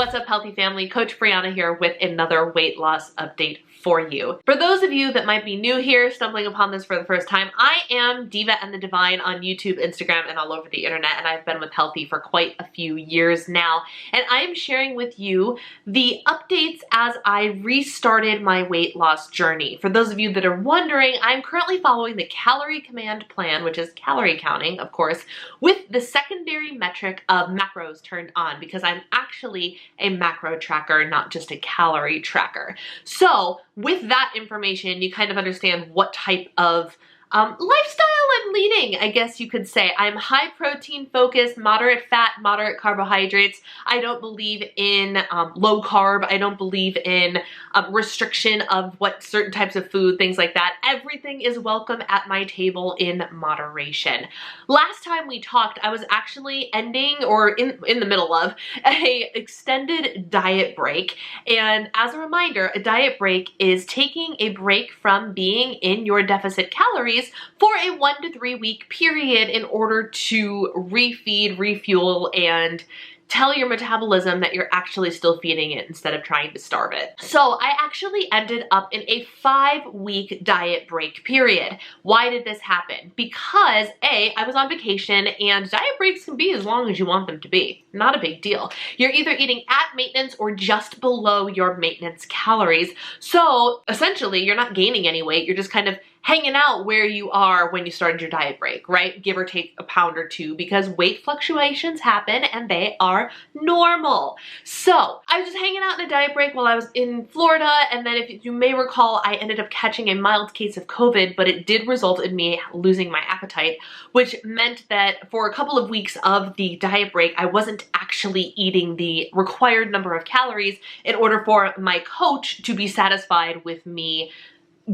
What's up, healthy family? Coach Brianna here with another weight loss update for you. For those of you that might be new here, stumbling upon this for the first time, I am Diva and the Divine on YouTube, Instagram, and all over the internet, and I've been with Healthi for quite a few years now. And I am sharing with you the updates as I restarted my weight loss journey. For those of you that are wondering, I'm currently following the calorie command plan, which is calorie counting, of course, with the secondary metric of macros turned on, because I'm actually a macro tracker, not just a calorie tracker. So with that information, you kind of understand what type of lifestyle I'm leading, I guess you could say. I'm high protein focused, moderate fat, moderate carbohydrates. I don't believe in low carb. I don't believe in restriction of what certain types of food, things like that. Everything is welcome at my table in moderation. Last time we talked, I was actually ending or in the middle of a extended diet break. And as a reminder, a diet break is taking a break from being in your deficit calories for a 1 to 3 week period in order to refeed, refuel, and tell your metabolism that you're actually still feeding it instead of trying to starve it. So I actually ended up in a 5-week diet break period. Why did this happen? Because A, I was on vacation, and diet breaks can be as long as you want them to be. Not a big deal. You're either eating at maintenance or just below your maintenance calories. So essentially, you're not gaining any weight. You're just kind of hanging out where you are when you started your diet break, right? Give or take a pound or two, because weight fluctuations happen and they are normal. So I was just hanging out in a diet break while I was in Florida, and then if you may recall, I ended up catching a mild case of COVID, but it did result in me losing my appetite, which meant that for a couple of weeks of the diet break, I wasn't actually eating the required number of calories in order for my coach to be satisfied with me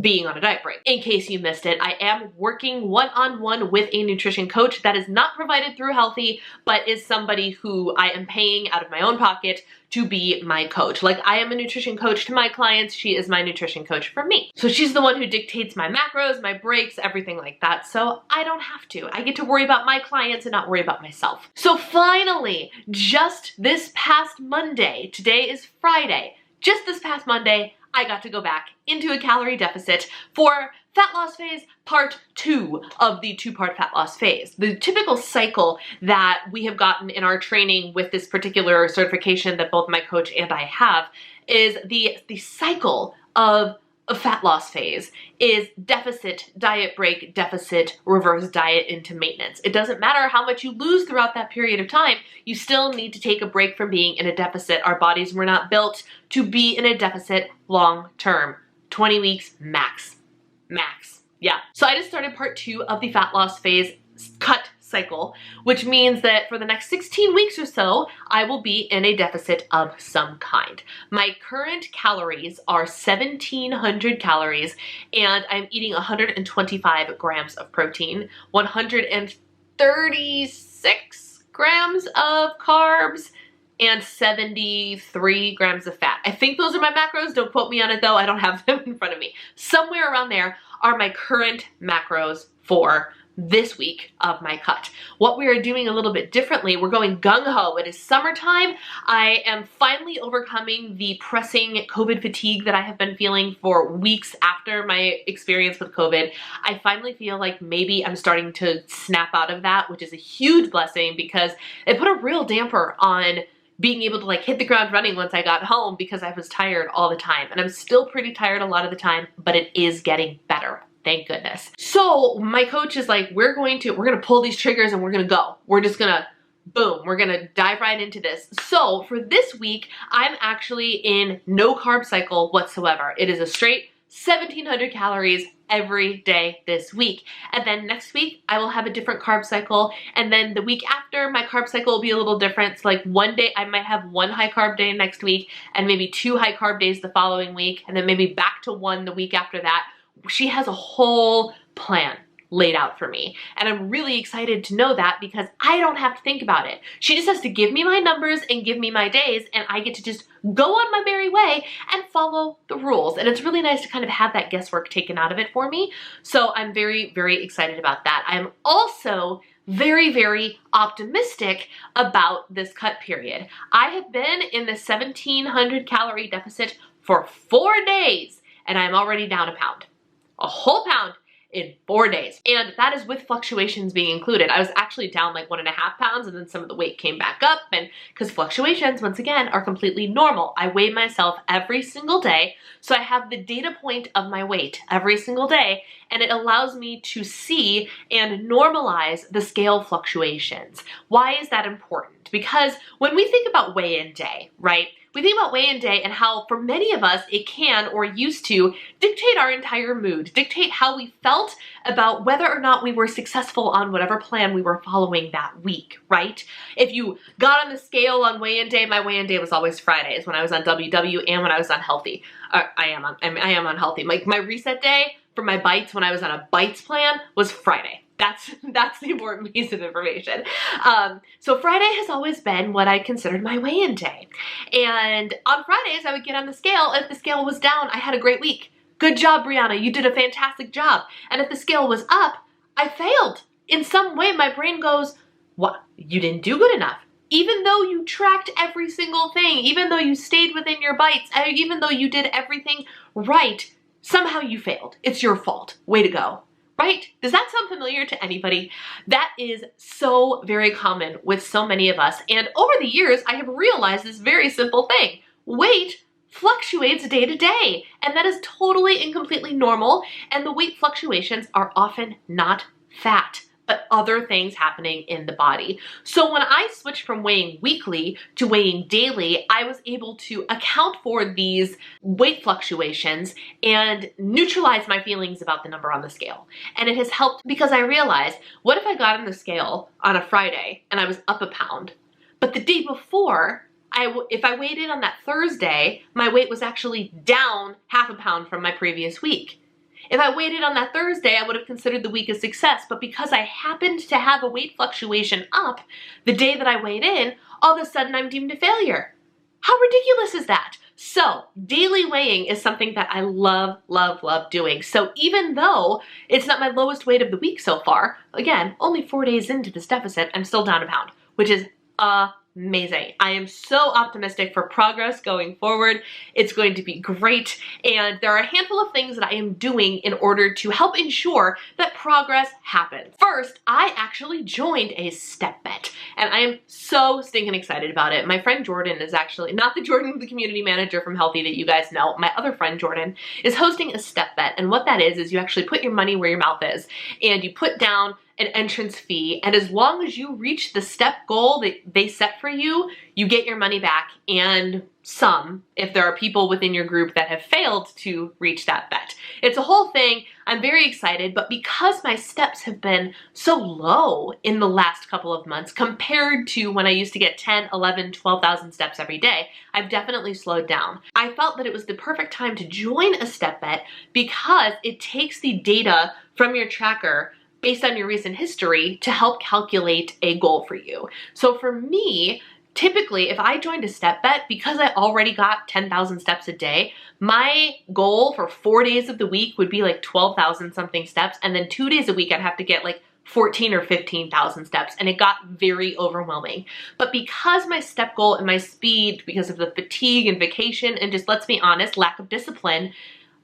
being on a diet break. In case you missed it, I am working one-on-one with a nutrition coach that is not provided through Healthi, but is somebody who I am paying out of my own pocket to be my coach. Like, I am a nutrition coach to my clients, she is my nutrition coach for me. So she's the one who dictates my macros, my breaks, everything like that. So I don't have to. I get to worry about my clients and not worry about myself. So finally, just this past Monday, today is Friday, just this past Monday, I got to go back into a calorie deficit for fat loss phase part 2 of the 2-part fat loss phase. The typical cycle that we have gotten in our training with this particular certification that both my coach and I have is the cycle of a fat loss phase is deficit, diet break, deficit, reverse diet into maintenance. It doesn't matter how much you lose throughout that period of time, you still need to take a break from being in a deficit. Our bodies were not built to be in a deficit long term. 20 weeks max. Max. Yeah. So I just started part 2 of the fat loss phase cut cycle, which means that for the next 16 weeks or so, I will be in a deficit of some kind. My current calories are 1,700 calories, and I'm eating 125 grams of protein, 136 grams of carbs, and 73 grams of fat. I think those are my macros. Don't quote me on it though. I don't have them in front of me. Somewhere around there are my current macros for this week of my cut. What we are doing a little bit differently, we're going gung-ho. It is summertime. I am finally overcoming the pressing COVID fatigue that I have been feeling for weeks after my experience with COVID. I finally feel like maybe I'm starting to snap out of that, which is a huge blessing because it put a real damper on being able to like hit the ground running once I got home because I was tired all the time. And I'm still pretty tired a lot of the time, but it is getting better. Thank goodness. So my coach is like, we're gonna pull these triggers and we're gonna go. We're just gonna, boom, we're gonna dive right into this. So for this week, I'm actually in no carb cycle whatsoever. It is a straight 1,700 calories every day this week. And then next week, I will have a different carb cycle. And then the week after, my carb cycle will be a little different. So like one day, I might have 1 high carb day next week and maybe 2 high carb days the following week. And then maybe back to 1 the week after that. She has a whole plan. laid out for me. And I'm really excited to know that because I don't have to think about it. She just has to give me my numbers and give me my days, and I get to just go on my merry way and follow the rules. And it's really nice to kind of have that guesswork taken out of it for me. So I'm very, very excited about that. I'm also very, very optimistic about this cut period. I have been in the 1,700 calorie deficit for 4 days, and I'm already down a pound. A whole pound in 4 days. And that is with fluctuations being included. I was actually down like 1.5 pounds, and then some of the weight came back up, and because fluctuations, once again, are completely normal. I weigh myself every single day, so I have the data point of my weight every single day, and it allows me to see and normalize the scale fluctuations. Why is that important? Because when we think about weigh-in day, right? We think about weigh-in day and how for many of us it can or used to dictate our entire mood, dictate how we felt about whether or not we were successful on whatever plan we were following that week, right? If you got on the scale on weigh-in day, my weigh-in day was always Fridays when I was on WW and when I was on Healthi. I am on Healthi. Like my reset day for my bites when I was on a bites plan was Friday. That's the important piece of information. So Friday has always been what I considered my weigh-in day. And on Fridays, I would get on the scale. If the scale was down, I had a great week. Good job, Brianna. You did a fantastic job. And if the scale was up, I failed. In some way, my brain goes, what? You didn't do good enough. Even though you tracked every single thing, even though you stayed within your bites, even though you did everything right, somehow you failed. It's your fault. Way to go. Right? Does that sound familiar to anybody? That is so very common with so many of us. And over the years, I have realized this very simple thing. Weight fluctuates day to day. And that is totally and completely normal. And the weight fluctuations are often not fat, but other things happening in the body. So when I switched from weighing weekly to weighing daily, I was able to account for these weight fluctuations and neutralize my feelings about the number on the scale. And it has helped because I realized, what if I got on the scale on a Friday and I was up a pound, but the day before, if I weighed in on that Thursday, my weight was actually down 0.5 pound from my previous week. If I weighed in on that Thursday, I would have considered the week a success, but because I happened to have a weight fluctuation up the day that I weighed in, all of a sudden I'm deemed a failure. How ridiculous is that? So daily weighing is something that I love, love, love doing. So even though it's not my lowest weight of the week so far, again, only 4 days into this deficit, I'm still down a pound, which is amazing. I am so optimistic for progress going forward. It's going to be great. And there are a handful of things that I am doing in order to help ensure that progress happens. First, I actually joined a step bet, and I am so stinking excited about it. My friend Jordan is actually, not the Jordan, the community manager from Healthi that you guys know, my other friend Jordan is hosting a step bet. And what that is you actually put your money where your mouth is, and you put down an entrance fee, and as long as you reach the step goal that they set for you, you get your money back, and some, if there are people within your group that have failed to reach that bet. It's a whole thing. I'm very excited, but because my steps have been so low in the last couple of months compared to when I used to get 10, 11, 12,000 steps every day, I've definitely slowed down. I felt that it was the perfect time to join a step bet because it takes the data from your tracker based on your recent history to help calculate a goal for you. So for me, typically if I joined a step bet, because I already got 10,000 steps a day, my goal for 4 days of the week would be like 12,000 something steps, and then 2 days a week I'd have to get like 14 or 15,000 steps, and it got very overwhelming. But because my step goal and my speed, because of the fatigue and vacation and just, let's be honest, lack of discipline,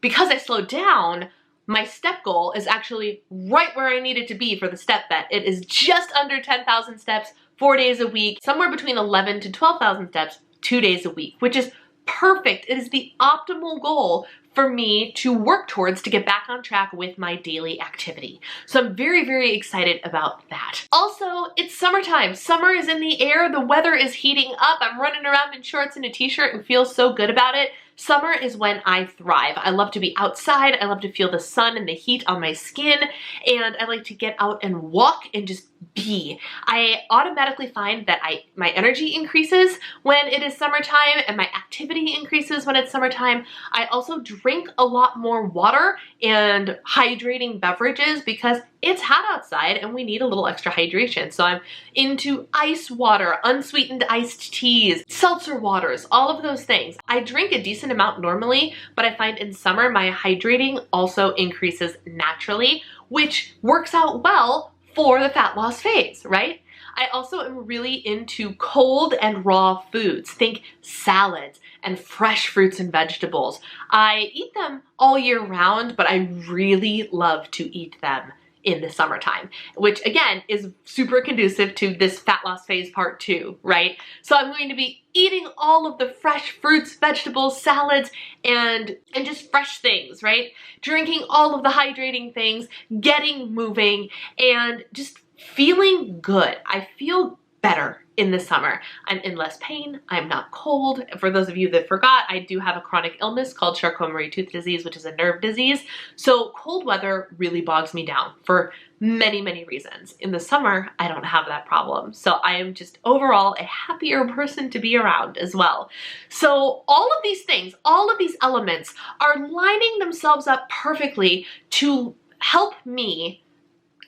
because I slowed down, my step goal is actually right where I need it to be for the step bet. It is just under 10,000 steps, 4 days a week, somewhere between 11 to 12,000 steps, 2 days a week, which is perfect. It is the optimal goal for me to work towards to get back on track with my daily activity. So I'm very, very excited about that. Also, it's summertime. Summer is in the air. The weather is heating up. I'm running around in shorts and a t-shirt and feel so good about it. Summer is when I thrive. I love to be outside. I love to feel the sun and the heat on my skin, and I like to get out and walk and just be. I automatically find that my energy increases when it is summertime, and my activity increases when it's summertime. I also drink a lot more water and hydrating beverages because it's hot outside and we need a little extra hydration. So I'm into ice water, unsweetened iced teas, seltzer waters, all of those things. I drink a decent amount normally, but I find in summer my hydrating also increases naturally, which works out well for the fat loss phase, right? I also am really into cold and raw foods. Think salads and fresh fruits and vegetables. I eat them all year round, but I really love to eat them in the summertime, which again is super conducive to this fat loss phase part 2, right? So I'm going to be eating all of the fresh fruits, vegetables, salads, and just fresh things, right? Drinking all of the hydrating things, getting moving, and just feeling good. I feel better in the summer. I'm in less pain. I'm not cold. For those of you that forgot, I do have a chronic illness called Charcot-Marie-Tooth disease, which is a nerve disease. So cold weather really bogs me down for many, many reasons. In the summer, I don't have that problem. So I am just overall a happier person to be around as well. So all of these things, all of these elements are lining themselves up perfectly to help me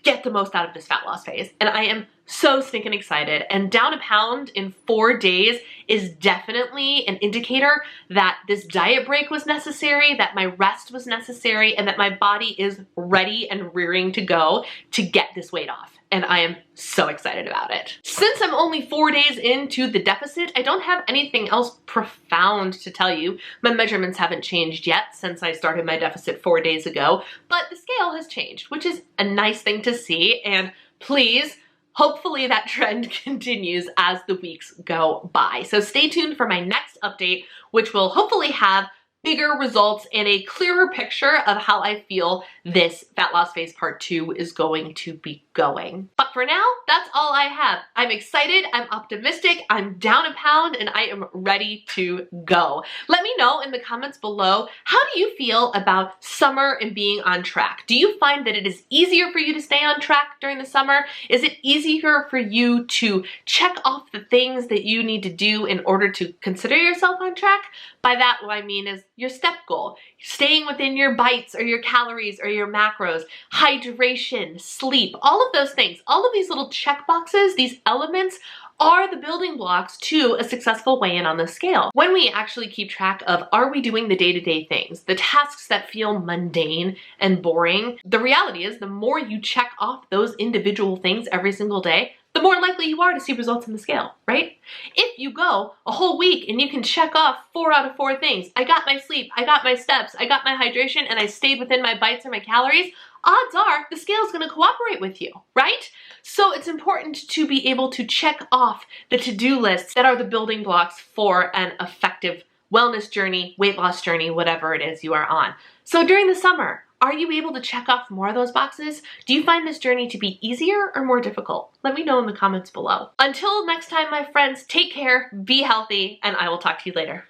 get the most out of this fat loss phase. And I am so stinking excited. And down a pound in 4 days is definitely an indicator that this diet break was necessary, that my rest was necessary, and that my body is ready and rearing to go to get this weight off. And I am so excited about it. Since I'm only 4 days into the deficit, I don't have anything else profound to tell you. My measurements haven't changed yet since I started my deficit 4 days ago, but the scale has changed, which is a nice thing to see. And please, hopefully that trend continues as the weeks go by. So stay tuned for my next update, which will hopefully have bigger results and a clearer picture of how I feel this fat loss phase part 2 is going to be going. But for now, that's all I have. I'm excited, I'm optimistic, I'm down a pound, and I am ready to go. Let me know in the comments below, how do you feel about summer and being on track? Do you find that it is easier for you to stay on track during the summer? Is it easier for you to check off the things that you need to do in order to consider yourself on track? By that, what I mean is your step goal, staying within your bites or your calories or your macros, hydration, sleep, all of those things, all of these little check boxes, these elements are the building blocks to a successful weigh-in on the scale. When we actually keep track of, are we doing the day-to-day things, the tasks that feel mundane and boring, the reality is the more you check off those individual things every single day, the more likely you are to see results in the scale, right? If you go a whole week and you can check off 4 out of 4 things, I got my sleep, I got my steps, I got my hydration, and I stayed within my bites and my calories, odds are the scale is going to cooperate with you, right? So it's important to be able to check off the to-do lists that are the building blocks for an effective wellness journey, weight loss journey, whatever it is you are on. So during the summer, are you able to check off more of those boxes? Do you find this journey to be easier or more difficult? Let me know in the comments below. Until next time, my friends, take care, be healthy, and I will talk to you later.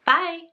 Bye.